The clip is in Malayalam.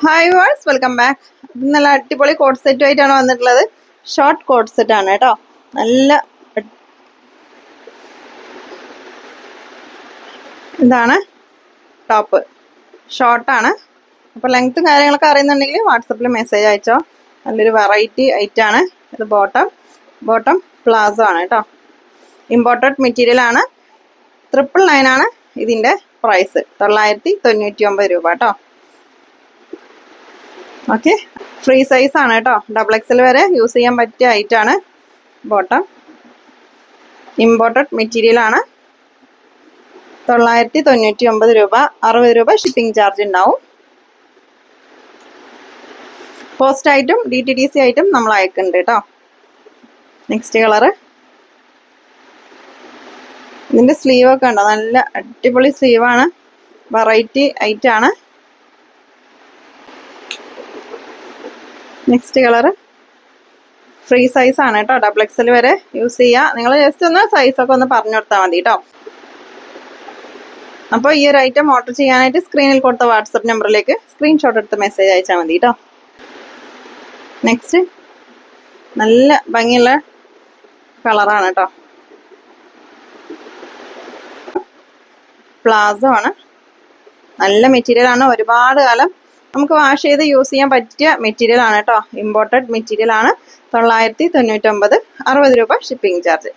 Hi verse, welcome back. നല്ല അടിപൊളി കോഡ് സെറ്റുമായിട്ടാണ് വന്നിട്ടുള്ളത്. ഷോർട്ട് കോഡ് സെറ്റ് ആണ് കേട്ടോ. നല്ല ഇതാണ് ടോപ്പ്, ഷോർട്ടാണ്. അപ്പോൾ ലെങ്ത്തും കാര്യങ്ങളൊക്കെ അറിയുന്നുണ്ടെങ്കിൽ വാട്സപ്പിൽ മെസ്സേജ് അയച്ചോ. നല്ലൊരു വെറൈറ്റി ഐറ്റാണ് ഇത്. ബോട്ടം പ്ലാസോ ആണ് കേട്ടോ. ഇമ്പോർട്ടഡ് മെറ്റീരിയൽ ആണ്. 999 ആണ് ഇതിൻ്റെ പ്രൈസ്. 999 രൂപ കേട്ടോ. ഓക്കെ, ഫ്രീ സൈസ് ആണ് കേട്ടോ. XXL വരെ യൂസ് ചെയ്യാൻ പറ്റിയ ഐറ്റാണ്. ബോട്ടം ഇമ്പോർട്ടഡ് മെറ്റീരിയൽ ആണ്. 999 രൂപ. 60 രൂപ ഷിപ്പിംഗ് ചാർജ് ഉണ്ടാവും. പോസ്റ്റ് ആയിട്ടും DTDC ആയിട്ടും നമ്മൾ അയക്കുന്നുണ്ട് കേട്ടോ. നെക്സ്റ്റ് കളറ്, ഇതിൻ്റെ സ്ലീവൊക്കെ ഉണ്ടോ, നല്ല അടിപൊളി സ്ലീവാണ്. വെറൈറ്റി ഐറ്റാണ്. നെക്സ്റ്റ് കളറ് ഫ്രീ സൈസ് ആണ് കേട്ടോ. XXL വരെ യൂസ് ചെയ്യുക. നിങ്ങൾ ജസ്റ്റ് ഒന്ന് സൈസൊക്കെ ഒന്ന് പറഞ്ഞു കൊടുത്താൽ മതി കേട്ടോ. അപ്പോൾ ഈ ഒരു ഐറ്റം ഓർഡർ ചെയ്യാനായിട്ട് സ്ക്രീനിൽ കൊടുത്ത വാട്സപ്പ് നമ്പറിലേക്ക് സ്ക്രീൻഷോട്ട് എടുത്ത് മെസ്സേജ് അയച്ചാൽ മതി കേട്ടോ. നെക്സ്റ്റ് നല്ല ഭംഗിയുള്ള കളറാണ് കേട്ടോ. പ്ലാസോ ആണ്. നല്ല മെറ്റീരിയൽ ആണ്. ഒരുപാട് കാലം നമുക്ക് വാഷ് ചെയ്ത് യൂസ് ചെയ്യാൻ പറ്റിയ മെറ്റീരിയൽ ആണ് കേട്ടോ. ഇമ്പോർട്ടഡ് മെറ്റീരിയൽ ആണ്. 999, 60 രൂപ ഷിപ്പിംഗ് ചാർജ്.